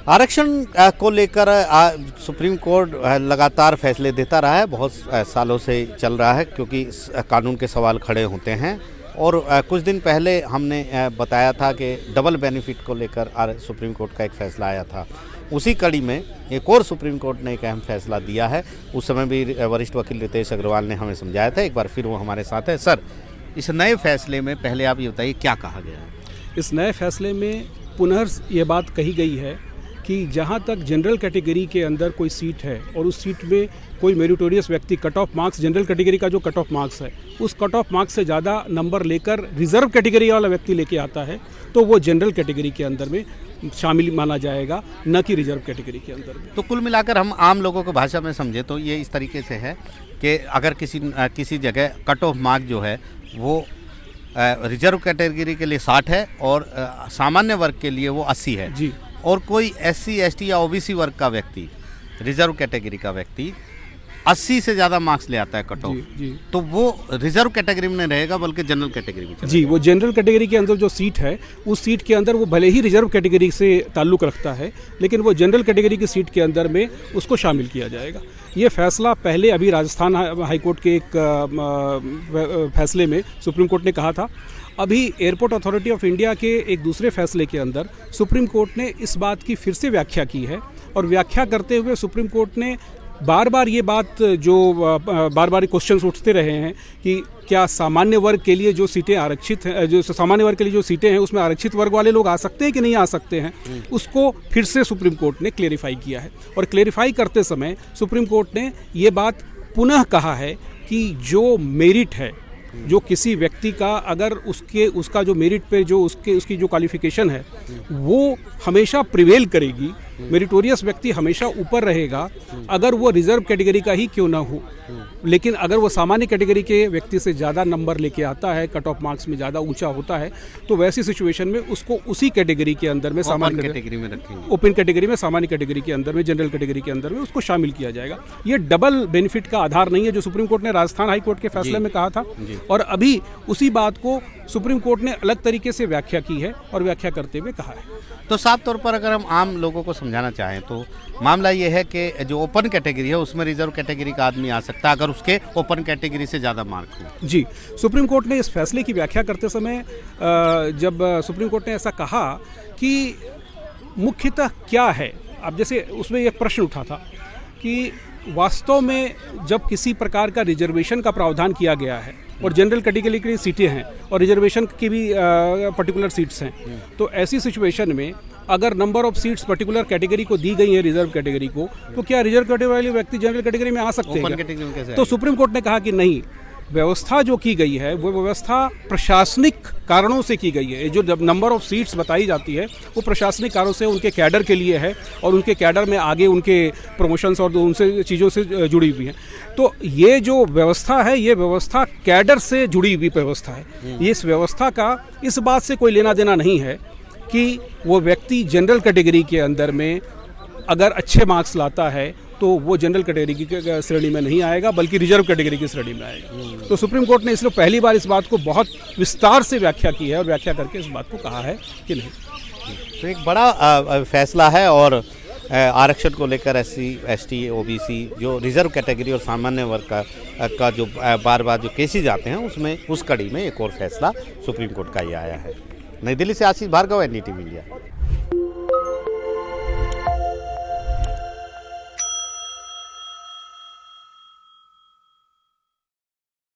आरक्षण को लेकर सुप्रीम कोर्ट लगातार फैसले देता रहा है। बहुत सालों से चल रहा है क्योंकि कानून के सवाल खड़े होते हैं। और कुछ दिन पहले हमने बताया था कि डबल बेनिफिट को लेकर सुप्रीम कोर्ट का एक फ़ैसला आया था। उसी कड़ी में एक और सुप्रीम कोर्ट ने एक अहम फैसला दिया है। उस समय भी वरिष्ठ वकील रितेश अग्रवाल ने हमें समझाया था। एक बार फिर वो हमारे साथ है। सर, इस नए फैसले में पहले आप ये बताइए क्या कहा गया है? इस नए फैसले में पुनः ये बात कही गई है कि जहाँ तक जनरल कैटेगरी के अंदर कोई सीट है और उस सीट में कोई मेरिटोरियस व्यक्ति cut off marks, general category का जो कट ऑफ मार्क्स है उस कट ऑफ मार्क्स से ज़्यादा नंबर लेकर रिजर्व कैटेगरी वाला व्यक्ति लेके आता है तो वो जनरल कैटेगरी के अंदर में शामिल माना जाएगा, न कि रिजर्व कैटेगरी के अंदर में। तो कुल मिलाकर हम आम लोगों को भाषा में समझे तो ये इस तरीके से है कि अगर किसी जगह कट ऑफ मार्क जो है वो रिजर्व कैटेगरी के लिए 60 है और सामान्य वर्ग के लिए वो 80 है जी, और कोई SC, ST या OBC वर्ग का व्यक्ति, रिजर्व कैटेगरी का व्यक्ति 80 से ज़्यादा मार्क्स ले आता है कट ऑफ, तो वो रिजर्व कैटेगरी में नहीं रहेगा बल्कि जनरल कैटेगरी में चलेगा। जी, वो जनरल कैटेगरी के अंदर जो सीट है उस सीट के अंदर वो भले ही रिजर्व कैटेगरी से ताल्लुक़ रखता है लेकिन वो जनरल कैटेगरी की सीट के अंदर में उसको शामिल किया जाएगा। ये फैसला पहले अभी राजस्थान हाईकोर्ट के एक फैसले में सुप्रीम कोर्ट ने कहा था। अभी एयरपोर्ट अथॉरिटी ऑफ इंडिया के एक दूसरे फैसले के अंदर सुप्रीम कोर्ट ने इस बात की फिर से व्याख्या की है और व्याख्या करते हुए सुप्रीम कोर्ट ने बार बार ये बात जो बार बार क्वेश्चंस उठते रहे हैं कि क्या सामान्य वर्ग के लिए जो सीटें आरक्षित हैं, जो सामान्य वर्ग के लिए जो सीटें हैं उसमें आरक्षित वर्ग वाले लोग आ सकते हैं कि नहीं आ सकते हैं, उसको फिर से सुप्रीम कोर्ट ने क्लेरिफाई किया है। और क्लेरिफाई करते समय सुप्रीम कोर्ट ने ये बात पुनः कहा है कि जो मेरिट है, जो किसी व्यक्ति का अगर उसका जो मेरिट पे जो उसकी जो क्वालिफिकेशन है वो हमेशा प्रिवेल करेगी, मेरिटोरियस व्यक्ति हमेशा ऊपर रहेगा अगर वो रिजर्व कैटेगरी का ही क्यों ना हो। लेकिन अगर वो सामान्य कैटेगरी के व्यक्ति से ज़्यादा नंबर लेके आता है, कट ऑफ मार्क्स में ज़्यादा ऊंचा होता है, तो वैसी सिचुएशन में उसको उसी कैटेगरी के अंदर में सामान्य कैटेगरी में रखेंगे, ओपन कैटेगरी में, सामान्य कैटेगरी के अंदर में, जनरल कैटेगरी के अंदर में उसको शामिल किया जाएगा। ये डबल बेनिफिट का आधार नहीं है जो सुप्रीम कोर्ट ने राजस्थान हाई कोर्ट के फैसले में कहा था। और अभी उसी बात को सुप्रीम कोर्ट ने अलग तरीके से व्याख्या की है और व्याख्या करते हुए कहा है। तो साफ तौर पर अगर हम आम लोगों को समझाना चाहें तो मामला ये है कि जो ओपन कैटेगरी है उसमें रिजर्व कैटेगरी का आदमी आ सकता है अगर उसके ओपन कैटेगरी से ज़्यादा मार्क हो। जी, सुप्रीम कोर्ट ने इस फैसले की व्याख्या करते समय जब सुप्रीम कोर्ट ने ऐसा कहा कि मुख्यतः क्या है, अब जैसे उसमें एक प्रश्न उठा था कि वास्तव में जब किसी प्रकार का रिजर्वेशन का प्रावधान किया गया है और जनरल कैटेगरी की सीटें हैं और रिजर्वेशन की भी पर्टिकुलर सीट्स हैं, तो ऐसी सिचुएशन में अगर number of seats particular category को दी गई है रिजर्व कैटेगरी को, तो क्या रिजर्व कैटेगरी वाले व्यक्ति जनरल कैटेगरी में आ सकते हैं? तो सुप्रीम कोर्ट ने कहा कि नहीं, व्यवस्था जो की गई है वो व्यवस्था प्रशासनिक कारणों से की गई है। जो नंबर ऑफ सीट्स बताई जाती है वो प्रशासनिक कारणों से उनके कैडर के लिए है और उनके कैडर में आगे उनके प्रमोशंस और उनसे चीज़ों से जुड़ी हुई है। तो ये जो व्यवस्था है ये व्यवस्था कैडर से जुड़ी हुई व्यवस्था है। ये इस व्यवस्था का इस बात से कोई लेना देना नहीं है कि वो व्यक्ति जनरल कैटेगरी के अंदर में अगर अच्छे मार्क्स लाता है तो वो जनरल कैटेगरी की श्रेणी में नहीं आएगा बल्कि रिजर्व कैटेगरी की श्रेणी में आएगा। तो सुप्रीम कोर्ट ने इसलिए पहली बार इस बात को बहुत विस्तार से व्याख्या की है और व्याख्या करके इस बात को कहा है कि नहीं। तो एक बड़ा फैसला है और आरक्षण को लेकर SC, ST, OBC जो रिजर्व कैटेगरी और सामान्य वर्ग का जो बार बार जो केसेज आते हैं उसमें उस कड़ी में एक और फैसला सुप्रीम कोर्ट का ये आया है। नई दिल्ली से आशीष भार्गव, NDTV इंडिया।